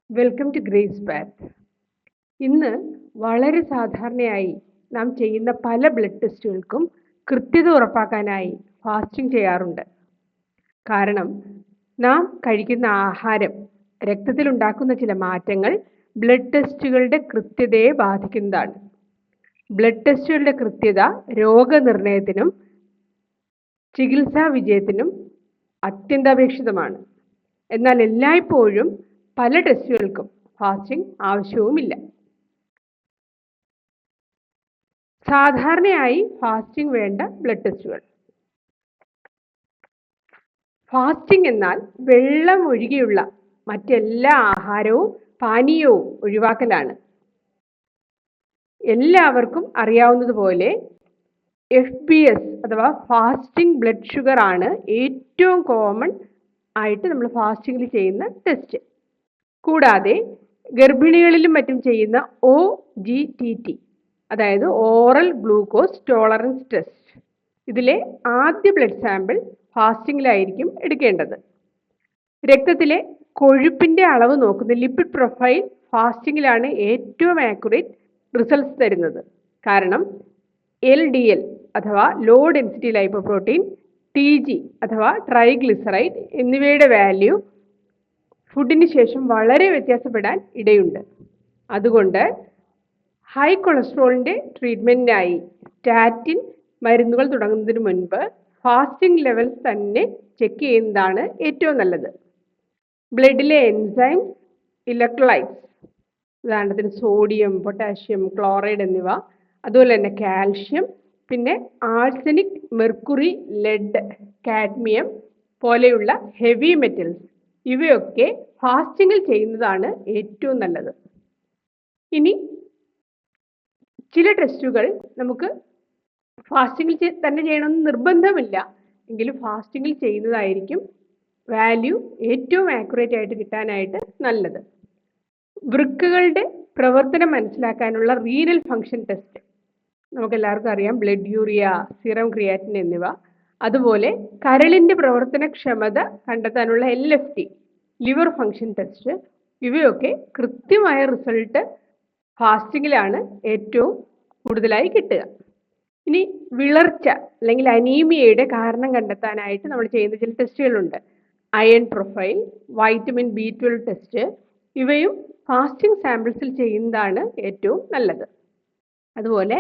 Welcome to grace path. ഇന്ന് വളരെ സാധാരണയായി നാം ചെയ്യുന്ന പല ബ്ലഡ് ടെസ്റ്റുകൾക്കും കൃത്യത ഉറപ്പാക്കാനായി ഫാസ്റ്റിംഗ് ചെയ്യാറുണ്ട്. കാരണം നാം കഴിക്കുന്ന ആഹാരം രക്തത്തിലുണ്ടാക്കുന്ന ചില മാറ്റങ്ങൾ ബ്ലഡ് ടെസ്റ്റുകളുടെ കൃത്യതയെ ബാധിക്കുന്നതാണ്. ബ്ലഡ് ടെസ്റ്റുകളുടെ കൃത്യത രോഗനിർണയത്തിനും ചികിത്സാ വിജയത്തിനും അത്യന്താപേക്ഷിതമാണ്. എന്നാൽ എല്ലായ്പ്പോഴും പല ടെസ്റ്റുകൾക്കും ഫാസ്റ്റിംഗ് ആവശ്യവുമില്ല. സാധാരണയായി ഫാസ്റ്റിംഗ് വേണ്ട ബ്ലഡ് ടെസ്റ്റുകൾ. ഫാസ്റ്റിംഗ് എന്നാൽ വെള്ളം ഒഴികെയുള്ള മറ്റെല്ലാ ആഹാരവും പാനീയവും ഒഴിവാക്കലാണ്. എല്ലാവർക്കും അറിയാവുന്നതുപോലെ FBS അഥവാ ഫാസ്റ്റിംഗ് ബ്ലഡ് ഷുഗർ ആണ് ഏറ്റവും കോമൺ ആയിട്ട് നമ്മൾ ഫാസ്റ്റിംഗിൽ ചെയ്യുന്ന ടെസ്റ്റ്. കൂടാതെ ഗർഭിണികളിലും മറ്റും ചെയ്യുന്ന OGTT അതായത് ഓറൽ ഗ്ലൂക്കോസ് ടോളറൻസ് ടെസ്റ്റ്, ഇതിലെ ആദ്യ ബ്ലഡ് സാമ്പിൾ ഫാസ്റ്റിംഗിലായിരിക്കും എടുക്കേണ്ടത്. രക്തത്തിലെ കൊഴുപ്പിന്റെ അളവ് നോക്കുന്ന ലിപ്പിഡ് പ്രൊഫൈൽ ഫാസ്റ്റിംഗിലാണ് ഏറ്റവും ആക്യുറേറ്റ് റിസൾട്ട്സ് തരുന്നത്. കാരണം LDL അഥവാ ലോ ഡെൻസിറ്റി ലൈപ്പോപ്രോട്ടീൻ, TG അഥവാ ട്രൈഗ്ലിസറൈഡ് എന്നിവയുടെ വാല്യൂ ഫുഡിന് ശേഷം വളരെ വ്യത്യാസപ്പെടാൻ ഇടയുണ്ട്. അതുകൊണ്ട് ഹൈ കൊളസ്ട്രോളിന്റെ ട്രീറ്റ്മെന്റിനായി സ്റ്റാറ്റിൻ മരുന്നുകൾ തുടങ്ങുന്നതിന് മുൻപ് ഫാസ്റ്റിംഗ് ലെവൽസ് തന്നെ ചെക്ക് ചെയ്യുന്നതാണ് ഏറ്റവും നല്ലത്. ബ്ലഡിലെ എൻസൈം, ഇലക്ട്രോലൈറ്റ്സ്, ഉദാഹരണത്തിന് സോഡിയം, പൊട്ടാഷ്യം, ക്ലോറൈഡ് എന്നിവ, അതുപോലെ തന്നെ കാൽഷ്യം, പിന്നെ ആഴ്സനിക്, മെർക്കുറി, ലെഡ്, കാഡ്മിയം പോലെയുള്ള ഹെവി മെറ്റൽസ്, ഇവയൊക്കെ ഫാസ്റ്റിംഗിൽ ചെയ്യുന്നതാണ് ഏറ്റവും നല്ലത്. ഇനി ചില ടെസ്റ്റുകൾ നമുക്ക് ഫാസ്റ്റിംഗിൽ തന്നെ ചെയ്യണമെന്ന് നിർബന്ധമില്ല, എങ്കിലും ഫാസ്റ്റിംഗിൽ ചെയ്യുന്നതായിരിക്കും വാല്യൂ ഏറ്റവും ആക്യുറേറ്റ് ആയിട്ട് കിട്ടാനായിട്ട് നല്ലത്. വൃക്കകളുടെ പ്രവർത്തനം മനസ്സിലാക്കാനുള്ള റീനൽ ഫംഗ്ഷൻ ടെസ്റ്റ് നമുക്കെല്ലാവർക്കും അറിയാം, ബ്ലഡ് യൂറിയ, സീറം ക്രിയാറ്റിൻ എന്നിവ. അതുപോലെ കരളിന്റെ പ്രവർത്തനക്ഷമത കണ്ടെത്താനുള്ള LFT ലിവർ ഫംഗ്ഷൻ ടെസ്റ്റ്, ഇവയൊക്കെ കൃത്യമായ റിസൾട്ട് ഫാസ്റ്റിംഗിലാണ് ഏറ്റവും കൂടുതലായി കിട്ടുക. ഇനി വിളർച്ച അല്ലെങ്കിൽ അനീമിയയുടെ കാരണം കണ്ടെത്താനായിട്ട് നമ്മൾ ചെയ്യുന്ന ചില ടെസ്റ്റുകളുണ്ട്. Iron profile, vitamin B12 test, ഇവയും ഫാസ്റ്റിംഗ് സാമ്പിൾസിൽ ചെയ്യുന്നതാണ് ഏറ്റവും നല്ലത്. അതുപോലെ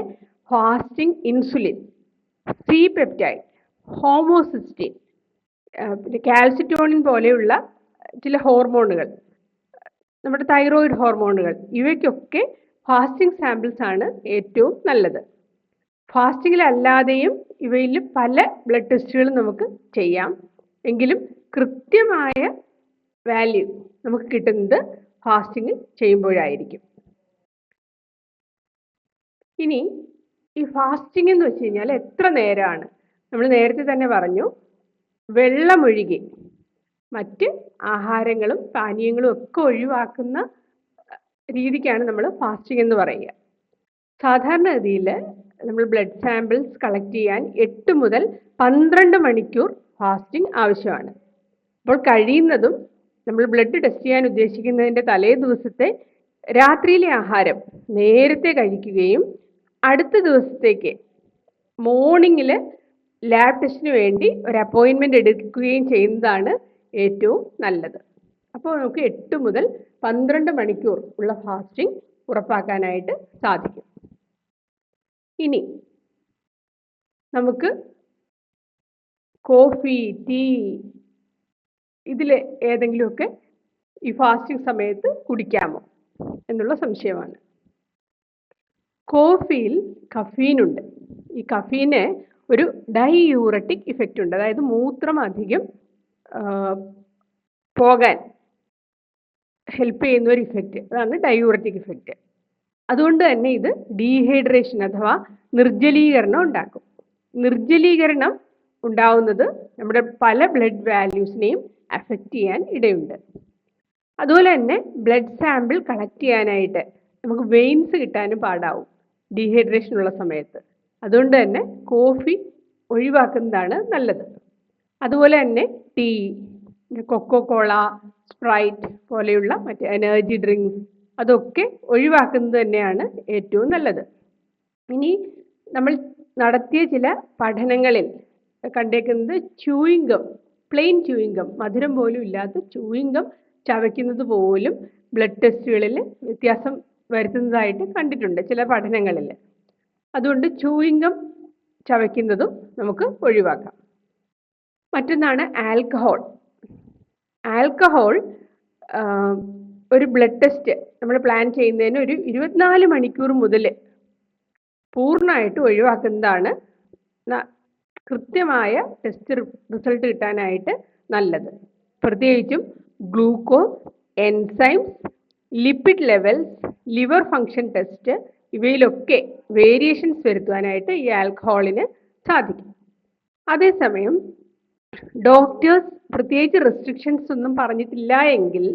fasting insulin, C peptide, homocysteine, പിന്നെ കാൽസിറ്റോണിൻ പോലെയുള്ള ചില ഹോർമോണുകൾ, നമ്മുടെ തൈറോയിഡ് ഹോർമോണുകൾ, ഇവയ്ക്കൊക്കെ ഫാസ്റ്റിംഗ് സാമ്പിൾസ് ആണ് ഏറ്റവും നല്ലത്. ഫാസ്റ്റിംഗിലല്ലാതെയും ഇവയിൽ പല ബ്ലഡ് ടെസ്റ്റുകളും നമുക്ക് ചെയ്യാം, എങ്കിലും കൃത്യമായ വാല്യൂ നമുക്ക് കിട്ടുന്നത് ഫാസ്റ്റിംഗ് ചെയ്യുമ്പോഴായിരിക്കും. ഇനി ഈ ഫാസ്റ്റിംഗ് എന്ന് വെച്ച് കഴിഞ്ഞാൽ എത്ര നേരമാണ്? നമ്മൾ നേരത്തെ തന്നെ പറഞ്ഞു, വെള്ളമൊഴികെ മറ്റ് ആഹാരങ്ങളും പാനീയങ്ങളും ഒക്കെ ഒഴിവാക്കുന്ന രീതിക്കാണ് നമ്മൾ ഫാസ്റ്റിംഗ് എന്ന് പറയുക. സാധാരണഗതിയിൽ നമ്മൾ ബ്ലഡ് സാമ്പിൾസ് കളക്ട് ചെയ്യാൻ 8 മുതൽ 12 മണിക്കൂർ ഫാസ്റ്റിംഗ് ആവശ്യമാണ്. അപ്പോൾ കഴിയുന്നതും നമ്മൾ ബ്ലഡ് ടെസ്റ്റ് ചെയ്യാൻ ഉദ്ദേശിക്കുന്നതിൻ്റെ തലേ ദിവസത്തെ രാത്രിയിലെ ആഹാരം നേരത്തെ കഴിക്കുകയും അടുത്ത ദിവസത്തേക്ക് മോർണിംഗിൽ ലാബ് ടെസ്റ്റിന് വേണ്ടി ഒരു അപ്പോയിൻമെൻറ്റ് എടുക്കുകയും ചെയ്യുന്നതാണ് ഏറ്റവും നല്ലത്. അപ്പോൾ നമുക്ക് 8 മുതൽ 12 മണിക്കൂർ ഉള്ള ഫാസ്റ്റിംഗ് ഉറപ്പാക്കാനായിട്ട് സാധിക്കും. ഇനി നമുക്ക് കോഫി, ടീ, ഇതിൽ ഏതെങ്കിലുമൊക്കെ ഈ ഫാസ്റ്റിംഗ് സമയത്ത് കുടിക്കാമോ എന്നുള്ള സംശയമാണ്. കോഫിയിൽ കഫീൻ ഉണ്ട്. ഈ കഫീന് ഒരു ഡൈയൂററ്റിക് ഇഫക്റ്റ് ഉണ്ട്, അതായത് മൂത്രം അധികം പോകാൻ ഹെൽപ്പ് ചെയ്യുന്ന ഒരു ഇഫക്റ്റ്, അതാണ് ഡൈയൂററ്റിക് ഇഫക്റ്റ്. അതുകൊണ്ട് തന്നെ ഇത് ഡീഹൈഡ്രേഷൻ അഥവാ നിർജ്ജലീകരണം ഉണ്ടാക്കും. നിർജ്ജലീകരണം ഉണ്ടാവുന്നത് നമ്മുടെ പല ബ്ലഡ് വാല്യൂസിനെയും അഫക്റ്റ് ചെയ്യാൻ ഇടയുണ്ട്. അതുപോലെ തന്നെ ബ്ലഡ് സാമ്പിൾ കളക്ട് ചെയ്യാനായിട്ട് നമുക്ക് വെയിൻസ് കിട്ടാനും പാടാവും ഡീഹൈഡ്രേഷൻ ഉള്ള സമയത്ത്. അതുകൊണ്ട് തന്നെ കോഫി ഒഴിവാക്കുന്നതാണ് നല്ലത്. അതുപോലെ തന്നെ ടീ, കൊക്കോ കോള, സ്പ്രൈറ്റ് പോലെയുള്ള മറ്റ് എനർജി ഡ്രിങ്ക്സ് അതൊക്കെ ഒഴിവാക്കുന്നത് തന്നെയാണ് ഏറ്റവും നല്ലത്. ഇനി നമ്മൾ നടത്തിയ ചില പഠനങ്ങളിൽ കണ്ടേക്കുന്നത് ച്യൂയിംഗം, പ്ലെയിൻ ച്യൂയിംഗം, മധുരം പോലും ഇല്ലാത്ത ച്യൂയിംഗം ചവയ്ക്കുന്നത് പോലും ബ്ലഡ് ടെസ്റ്റുകളിൽ വ്യത്യാസം വരുത്തുന്നതായിട്ട് കണ്ടിട്ടുണ്ട് ചില പഠനങ്ങളിൽ. അതുകൊണ്ട് ച്യൂയിംഗം ചവയ്ക്കുന്നതും നമുക്ക് ഒഴിവാക്കാം. മറ്റൊന്നാണ് ആൽക്കഹോൾ. ആൽക്കഹോൾ ഒരു ബ്ലഡ് ടെസ്റ്റ് നമ്മൾ പ്ലാൻ ചെയ്യുന്നതിന് ഒരു 24 മണിക്കൂർ മുതൽ പൂർണ്ണമായിട്ട് ഒഴിവാക്കുന്നതാണ് കൃത്യമായ ടെസ്റ്റ് റിസൾട്ട് കിട്ടാനായിട്ട് നല്ലത്. പ്രത്യേകിച്ചും glucose, enzymes, lipid levels, liver function test ഇവയിലൊക്കെ വേരിയേഷൻസ് വരുത്തുവാനായിട്ട് ഈ ആൽക്കഹോളിന് സാധിക്കും. അതേസമയം ഡോക്ടേഴ്സ് പ്രത്യേകിച്ച് റെസ്ട്രിക്ഷൻസ് ഒന്നും പറഞ്ഞിട്ടില്ല എങ്കിൽ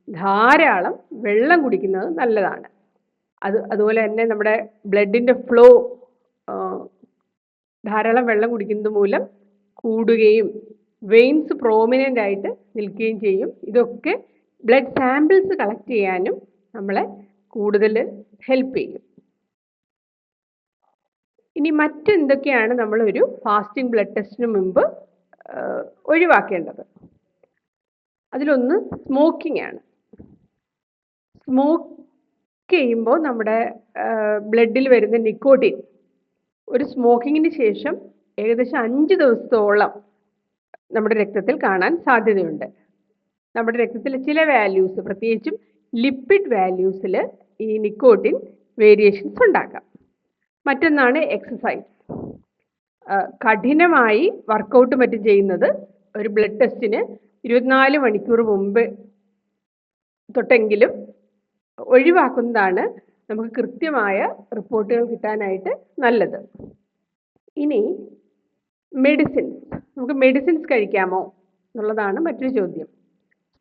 ധാരാളം വെള്ളം കുടിക്കുന്നത് നല്ലതാണ്. അതുപോലെ തന്നെ നമ്മുടെ ബ്ലഡിൻ്റെ ഫ്ലോ ധാരാളം വെള്ളം കുടിക്കുന്നത് മൂലം കൂടുകയും വെയിൻസ് പ്രോമിനൻ്റ് ആയിട്ട് നിൽക്കുകയും ചെയ്യും. ഇതൊക്കെ ബ്ലഡ് സാമ്പിൾസ് കളക്ട് ചെയ്യാനും നമ്മളെ കൂടുതൽ ഹെൽപ്പ് ചെയ്യും. ഇനി മറ്റെന്തൊക്കെയാണ് നമ്മളൊരു ഫാസ്റ്റിംഗ് ബ്ലഡ് ടെസ്റ്റിന് മുമ്പ് ഒഴിവാക്കേണ്ടത്? അതിലൊന്ന് സ്മോക്കിംഗ് ആണ്. സ്മോക്ക് ചെയ്യുമ്പോൾ നമ്മുടെ ബ്ലഡിൽ വരുന്ന നിക്കോട്ടിൻ ഒരു സ്മോക്കിങ്ങിന് ശേഷം ഏകദേശം 5 ദിവസത്തോളം നമ്മുടെ രക്തത്തിൽ കാണാൻ സാധ്യതയുണ്ട്. നമ്മുടെ രക്തത്തിലെ ചില വാല്യൂസ്, പ്രത്യേകിച്ചും ലിപ്പിഡ് വാല്യൂസിൽ ഈ നിക്കോട്ടിൻ വേരിയേഷൻസ് ഉണ്ടാക്കാം. മറ്റൊന്നാണ് എക്സസൈസ്. കഠിനമായി വർക്കൗട്ട് മറ്റും ചെയ്യുന്നത് ഒരു ബ്ലഡ് ടെസ്റ്റിന് 24 മണിക്കൂർ മുമ്പ് തൊട്ടെങ്കിലും ഒഴിവാക്കുന്നതാണ് നമുക്ക് കൃത്യമായ റിപ്പോർട്ടുകൾ കിട്ടാനായിട്ട് നല്ലത്. ഇനി മെഡിസിൻസ്, നമുക്ക് മെഡിസിൻസ് കഴിക്കാമോ എന്നുള്ളതാണ് മറ്റൊരു ചോദ്യം.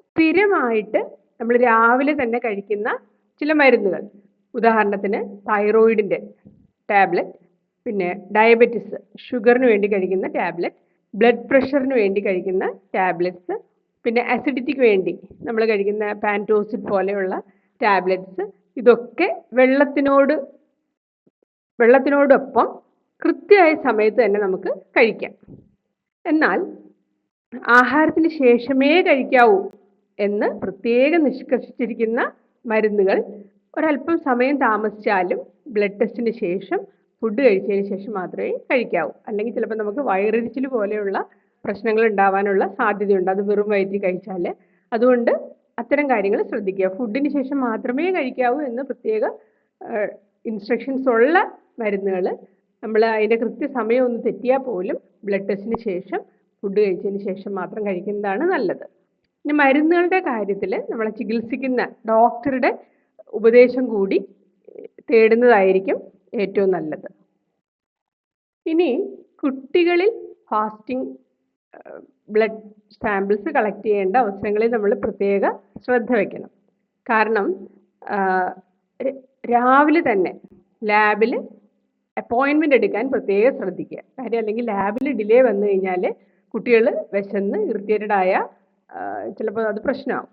സ്ഥിരമായിട്ട് നമ്മൾ രാവിലെ തന്നെ കഴിക്കുന്ന ചില മരുന്നുകൾ, ഉദാഹരണത്തിന് തൈറോയിഡിൻ്റെ ടാബ്ലറ്റ്, പിന്നെ ഡയബറ്റിസ് ഷുഗറിന് വേണ്ടി കഴിക്കുന്ന ടാബ്ലറ്റ്, ബ്ലഡ് പ്രഷറിന് വേണ്ടി കഴിക്കുന്ന ടാബ്ലറ്റ്സ്, പിന്നെ അസിഡിറ്റിക്ക് വേണ്ടി നമ്മൾ കഴിക്കുന്ന പാൻറ്റോസിഡ് പോലെയുള്ള ടാബ്ലറ്റ്സ്, ഇതൊക്കെ വെള്ളത്തിനോടൊപ്പം കൃത്യമായ സമയത്ത് തന്നെ നമുക്ക് കഴിക്കാം. എന്നാൽ ആഹാരത്തിന് ശേഷമേ കഴിക്കാവൂ എന്ന് പ്രത്യേകം നിഷ്കർഷിച്ചിരിക്കുന്ന മരുന്നുകൾ ഒരല്പം സമയം താമസിച്ചാലും ബ്ലഡ് ടെസ്റ്റിന് ശേഷം ഫുഡ് കഴിച്ചതിന് ശേഷം മാത്രമേ കഴിക്കാവൂ. അല്ലെങ്കിൽ ചിലപ്പോൾ നമുക്ക് വയറിരിച്ചിൽ പോലെയുള്ള പ്രശ്നങ്ങൾ ഉണ്ടാവാനുള്ള സാധ്യതയുണ്ട് അത് വെറും വയറ്റിൽ കഴിച്ചാൽ. അതുകൊണ്ട് അത്തരം കാര്യങ്ങൾ ശ്രദ്ധിക്കുക. ഫുഡിന് ശേഷം മാത്രമേ കഴിക്കാവൂ എന്ന് പ്രത്യേക ഇൻസ്ട്രക്ഷൻസ് ഉള്ള മരുന്നുകൾ നമ്മൾ അതിൻ്റെ കൃത്യസമയം ഒന്ന് തെറ്റിയാൽ പോലും ബ്ലഡ് ടെസ്റ്റിന് ശേഷം ഫുഡ് കഴിച്ചതിന് ശേഷം മാത്രം കഴിക്കുന്നതാണ് നല്ലത്. പിന്നെ മരുന്നുകളുടെ കാര്യത്തിൽ നമ്മളെ ചികിത്സിക്കുന്ന ഡോക്ടറുടെ ഉപദേശം കൂടി തേടുന്നതായിരിക്കും ഏറ്റവും നല്ലത്. ഇനി കുട്ടികളിൽ ഫാസ്റ്റിംഗ് ബ്ലഡ് സാമ്പിൾസ് കളക്ട് ചെയ്യേണ്ട അവസരങ്ങളിൽ നമ്മൾ പ്രത്യേക ശ്രദ്ധ വയ്ക്കണം. കാരണം രാവിലെ തന്നെ ലാബിൽ അപ്പോയിൻമെൻ്റ് എടുക്കാൻ പ്രത്യേകം ശ്രദ്ധിക്കുക. കാര്യം അല്ലെങ്കിൽ ലാബിൽ ഡിലേ വന്നു കഴിഞ്ഞാൽ കുട്ടികൾ വിശന്ന് ഇറിറ്റേറ്റഡ് ആയ ചിലപ്പോൾ അത് പ്രശ്നമാകും.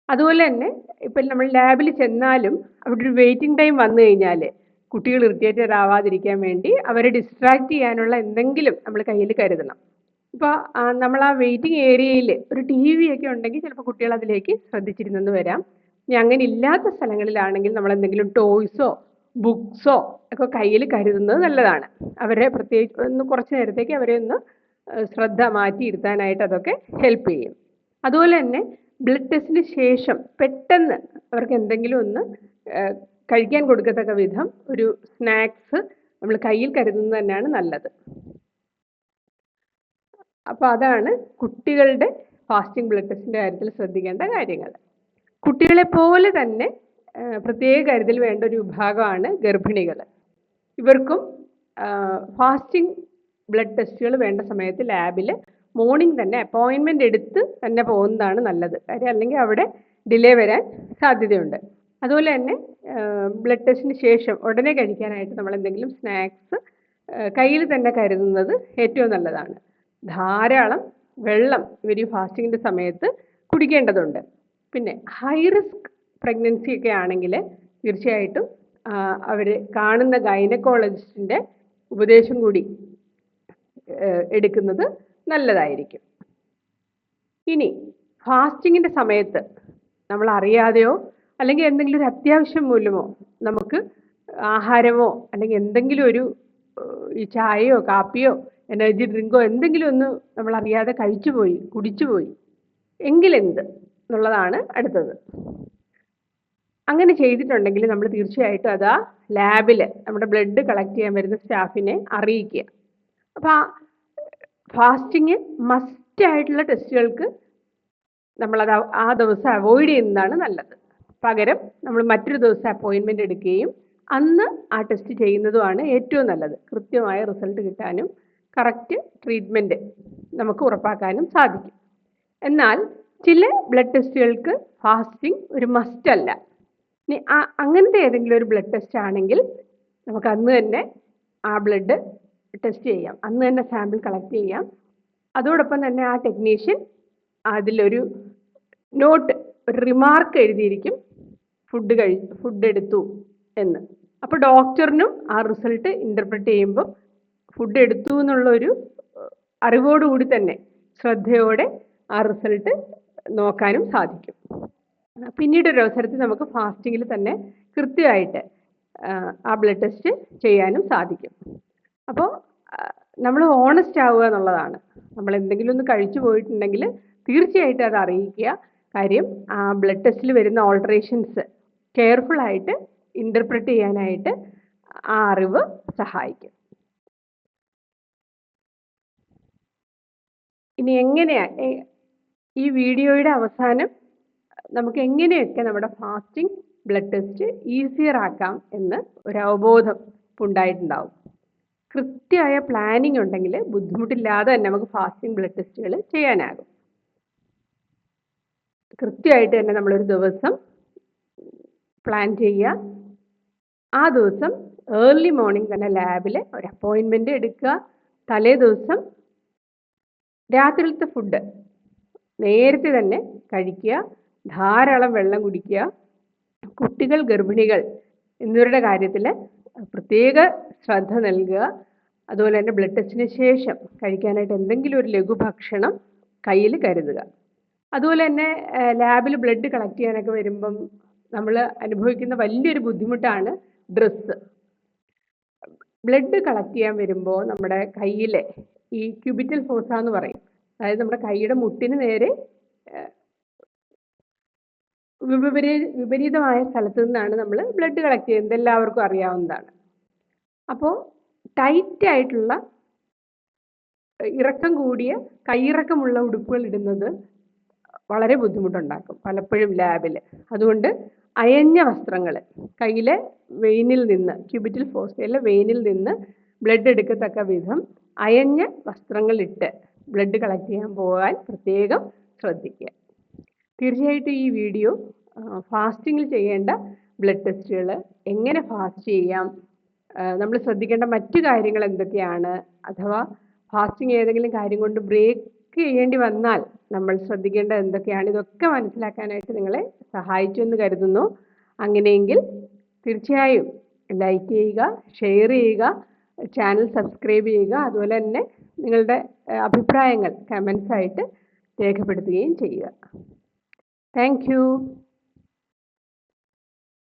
അതുപോലെ തന്നെ ഇപ്പം നമ്മൾ ലാബിൽ ചെന്നാലും അവിടെ ഒരു വെയിറ്റിംഗ് ടൈം വന്നു കഴിഞ്ഞാൽ കുട്ടികൾ ഇറിറ്റേറ്റഡ് ആവാതിരിക്കാൻ വേണ്ടി അവരെ ഡിസ്ട്രാക്ട് ചെയ്യാനുള്ള എന്തെങ്കിലും നമ്മൾ കയ്യിൽ കരുതണം. ഇപ്പോൾ നമ്മൾ ആ വെയിറ്റിംഗ് ഏരിയയിൽ ഒരു TV ഒക്കെ ഉണ്ടെങ്കിൽ ചിലപ്പോൾ കുട്ടികൾ അതിലേക്ക് ശ്രദ്ധിച്ചിരുന്നെന്ന് വരാം. ഇനി അങ്ങനെ ഇല്ലാത്ത സ്ഥലങ്ങളിലാണെങ്കിൽ നമ്മൾ എന്തെങ്കിലും ടോയ്സോ ബുക്സോ ഒക്കെ കയ്യിൽ കരുതുന്നത് നല്ലതാണ്. അവരെ പ്രത്യേകിച്ച് ഒന്ന് കുറച്ച് നേരത്തേക്ക് അവരെ ഒന്ന് ശ്രദ്ധ മാറ്റിയിരുത്താനായിട്ട് അതൊക്കെ ഹെൽപ്പ് ചെയ്യും. അതുപോലെ തന്നെ ബ്ലഡ് ടെസ്റ്റിന് ശേഷം പെട്ടെന്ന് അവർക്ക് എന്തെങ്കിലും ഒന്ന് കഴിക്കാൻ കൊടുക്കത്തക്ക വിധം ഒരു സ്നാക്സ് നമ്മൾ കയ്യിൽ കരുതുന്നത് തന്നെയാണ് നല്ലത്. അപ്പോൾ അതാണ് കുട്ടികളുടെ ഫാസ്റ്റിംഗ് ബ്ലഡ് ടെസ്റ്റിൻ്റെ കാര്യത്തിൽ ശ്രദ്ധിക്കേണ്ട കാര്യങ്ങൾ. കുട്ടികളെ പോലെ തന്നെ പ്രത്യേക കരുതൽ വേണ്ട ഒരു വിഭാഗമാണ് ഗർഭിണികൾ. ഇവർക്കും ഫാസ്റ്റിംഗ് ബ്ലഡ് ടെസ്റ്റുകൾ വേണ്ട സമയത്ത് ലാബിൽ മോർണിംഗ് തന്നെ അപ്പോയിൻമെൻ്റ് എടുത്ത് തന്നെ പോകുന്നതാണ് നല്ലത്. കാര്യം അല്ലെങ്കിൽ അവിടെ ഡിലേ വരാൻ സാധ്യതയുണ്ട്. അതുപോലെ തന്നെ ബ്ലഡ് ടെസ്റ്റിന് ശേഷം ഉടനെ കഴിക്കാനായിട്ട് നമ്മൾ എന്തെങ്കിലും സ്നാക്സ് കയ്യിൽ തന്നെ കരുതുന്നത് ഏറ്റവും നല്ലതാണ്. ധാരാളം വെള്ളം ഇവർ ഈ ഫാസ്റ്റിങ്ങിൻ്റെ സമയത്ത് കുടിക്കേണ്ടതുണ്ട്. പിന്നെ ഹൈ റിസ്ക് പ്രഗ്നൻസി ഒക്കെ ആണെങ്കിൽ തീർച്ചയായിട്ടും അവർ കാണുന്ന ഗൈനക്കോളജിസ്റ്റിൻ്റെ ഉപദേശം കൂടി എടുക്കുന്നത് നല്ലതായിരിക്കും. ഇനി ഫാസ്റ്റിങ്ങിൻ്റെ സമയത്ത് നമ്മൾ അറിയാതെയോ അല്ലെങ്കിൽ എന്തെങ്കിലും ഒരു അത്യാവശ്യം മൂലമോ നമുക്ക് ആഹാരമോ അല്ലെങ്കിൽ എന്തെങ്കിലും ഒരു ഈ ചായയോ കാപ്പിയോ എനർജി ഡ്രിങ്കോ എന്തെങ്കിലും ഒന്ന് നമ്മൾ അറിയാതെ കഴിച്ചുപോയി കുടിച്ചുപോയി എങ്കിലെന്ത് എന്നുള്ളതാണ് അടുത്തത്. അങ്ങനെ ചെയ്തിട്ടുണ്ടെങ്കിൽ നമ്മൾ തീർച്ചയായിട്ടും അത് ആ ലാബിൽ നമ്മുടെ ബ്ലഡ് കളക്ട് ചെയ്യാൻ വരുന്ന സ്റ്റാഫിനെ അറിയിക്കുക. അപ്പോൾ ഫാസ്റ്റിങ് മസ്റ്റ് ആയിട്ടുള്ള ടെസ്റ്റുകൾക്ക് നമ്മളത് ആ ദിവസം അവോയ്ഡ് ചെയ്യുന്നതാണ് നല്ലത്. പകരം നമ്മൾ മറ്റൊരു ദിവസം അപ്പോയിൻമെൻ്റ് എടുക്കുകയും അന്ന് ആ ടെസ്റ്റ് ചെയ്യുന്നതുമാണ് ഏറ്റവും നല്ലത്. കൃത്യമായ റിസൾട്ട് കിട്ടാനും കറക്റ്റ് ട്രീറ്റ്മെൻറ്റ് നമുക്ക് ഉറപ്പാക്കാനും സാധിക്കും. എന്നാൽ ചില ബ്ലഡ് ടെസ്റ്റുകൾക്ക് ഫാസ്റ്റിംഗ് ഒരു മസ്റ്റ് അല്ല. ഇനി അങ്ങനത്തെ ഏതെങ്കിലും ഒരു ബ്ലഡ് ടെസ്റ്റ് ആണെങ്കിൽ നമുക്ക് അന്ന് തന്നെ ആ ബ്ലഡ് ടെസ്റ്റ് ചെയ്യാം, അന്ന് തന്നെ സാമ്പിൾ കളക്ട് ചെയ്യാം. അതോടൊപ്പം തന്നെ ആ ടെക്നീഷ്യൻ അതിലൊരു നോട്ട്, ഒരു റിമാർക്ക് എഴുതിയിരിക്കും ഫുഡ് എടുത്തു എന്ന്. അപ്പോൾ ഡോക്ടറിനും ആ റിസൾട്ട് ഇൻ്റർപ്രറ്റ് ചെയ്യുമ്പോൾ ഫുഡ് എടുത്തു എന്നുള്ളൊരു അറിവോടുകൂടി തന്നെ ശ്രദ്ധയോടെ ആ റിസൾട്ട് നോക്കാനും സാധിക്കും. പിന്നീട് ഒരു അവസരത്തിൽ നമുക്ക് ഫാസ്റ്റിങ്ങിൽ തന്നെ കൃത്യമായിട്ട് ആ ബ്ലഡ് ടെസ്റ്റ് ചെയ്യാനും സാധിക്കും. അപ്പോൾ നമ്മൾ ഓണസ്റ്റ് ആവുക എന്നുള്ളതാണ്. നമ്മൾ എന്തെങ്കിലും ഒന്ന് കഴിച്ചു പോയിട്ടുണ്ടെങ്കിൽ തീർച്ചയായിട്ടും അത് അറിയിക്കുക. കാര്യം ആ ബ്ലഡ് ടെസ്റ്റിൽ വരുന്ന ഓൾട്ടറേഷൻസ് കെയർഫുള്ളായിട്ട് ഇൻ്റർപ്രറ്റ് ചെയ്യാനായിട്ട് ആ അറിവ് സഹായിക്കും. ഇനി എങ്ങനെയാണ് ഈ വീഡിയോയുടെ അവസാനം നമുക്ക് എങ്ങനെയൊക്കെ നമ്മുടെ ഫാസ്റ്റിംഗ് ബ്ലഡ് ടെസ്റ്റ് ഈസിയർ ആക്കാം എന്ന് ഒരു അവബോധം ഉണ്ടായിട്ടുണ്ടാവും. കൃത്യമായ പ്ലാനിങ് ഉണ്ടെങ്കിൽ ബുദ്ധിമുട്ടില്ലാതെ തന്നെ നമുക്ക് ഫാസ്റ്റിംഗ് ബ്ലഡ് ടെസ്റ്റുകൾ ചെയ്യാനാകും. കൃത്യമായിട്ട് തന്നെ നമ്മളൊരു ദിവസം പ്ലാൻ ചെയ്യുക. ആ ദിവസം ഏർലി മോർണിംഗ് തന്നെ ലാബിൽ ഒരു അപ്പോയിൻമെൻ്റ് എടുക്കുക. തലേ ദിവസം രാത്രിയിലത്തെ ഫുഡ് നേരത്തെ തന്നെ കഴിക്കുക. ധാരാളം വെള്ളം കുടിക്കുക. കുട്ടികൾ, ഗർഭിണികൾ എന്നിവരുടെ കാര്യത്തിൽ പ്രത്യേക ശ്രദ്ധ നൽകുക. അതുപോലെ തന്നെ ബ്ലഡ് ടെസ്റ്റിന് ശേഷം കഴിക്കാനായിട്ട് എന്തെങ്കിലും ഒരു ലഘുഭക്ഷണം കയ്യിൽ കരുതുക. അതുപോലെ തന്നെ ലാബിൽ ബ്ലഡ് കളക്ട് ചെയ്യാനൊക്കെ വരുമ്പം നമ്മൾ അനുഭവിക്കുന്ന വലിയൊരു ബുദ്ധിമുട്ടാണ് ഡ്രസ്സ്. ബ്ലഡ് കളക്ട് ചെയ്യാൻ വരുമ്പോൾ നമ്മുടെ കയ്യിൽ ഈ ക്യൂബിറ്റൽ ഫോസ എന്ന് പറയും, അതായത് നമ്മുടെ കൈയുടെ മുട്ടിന് നേരെ വിപരീതമായ സ്ഥലത്ത് നിന്നാണ് നമ്മൾ ബ്ലഡ് കളക്ട് ചെയ്യുന്നത്, എല്ലാവർക്കും അറിയാവുന്നതാണ്. അപ്പോൾ ടൈറ്റ് ആയിട്ടുള്ള ഇറക്കം കൂടിയ കൈയിറക്കമുള്ള ഉടുപ്പുകൾ ഇടുന്നത് വളരെ ബുദ്ധിമുട്ടുണ്ടാക്കും പലപ്പോഴും ലാബിൽ. അതുകൊണ്ട് അയഞ്ഞ വസ്ത്രങ്ങൾ, കയ്യിലെ വെയിനിൽ നിന്ന്, ക്യൂബിറ്റൽ ഫോസയിലെ വെയിനിൽ നിന്ന് ബ്ലഡ് എടുക്കത്തക്ക വിധം അയഞ്ഞ വസ്ത്രങ്ങളിട്ട് ബ്ലഡ് കളക്ട് ചെയ്യാൻ പോകാൻ പ്രത്യേകം ശ്രദ്ധിക്കുക. തീർച്ചയായിട്ടും ഈ വീഡിയോ ഫാസ്റ്റിങ്ങിൽ ചെയ്യേണ്ട ബ്ലഡ് ടെസ്റ്റുകൾ, എങ്ങനെ ഫാസ്റ്റ് ചെയ്യാം, നമ്മൾ ശ്രദ്ധിക്കേണ്ട മറ്റു കാര്യങ്ങൾ എന്തൊക്കെയാണ്, അഥവാ ഫാസ്റ്റിംഗ് ഏതെങ്കിലും കാര്യം കൊണ്ട് ബ്രേക്ക് ചെയ്യേണ്ടി വന്നാൽ നമ്മൾ ശ്രദ്ധിക്കേണ്ടത് എന്തൊക്കെയാണ്, ഇതൊക്കെ മനസ്സിലാക്കാനായിട്ട് നിങ്ങളെ സഹായിച്ചു എന്ന് കരുതുന്നു. അങ്ങനെയെങ്കിൽ തീർച്ചയായും ലൈക്ക് ചെയ്യുക, ഷെയർ ചെയ്യുക, ചാനൽ സബ്സ്ക്രൈബ് ചെയ്യുക. അതുപോലെ തന്നെ നിങ്ങളുടെ അഭിപ്രായങ്ങൾ കമൻസ് ആയിട്ട് രേഖപ്പെടുത്തുകയും ചെയ്യുക. Thank you.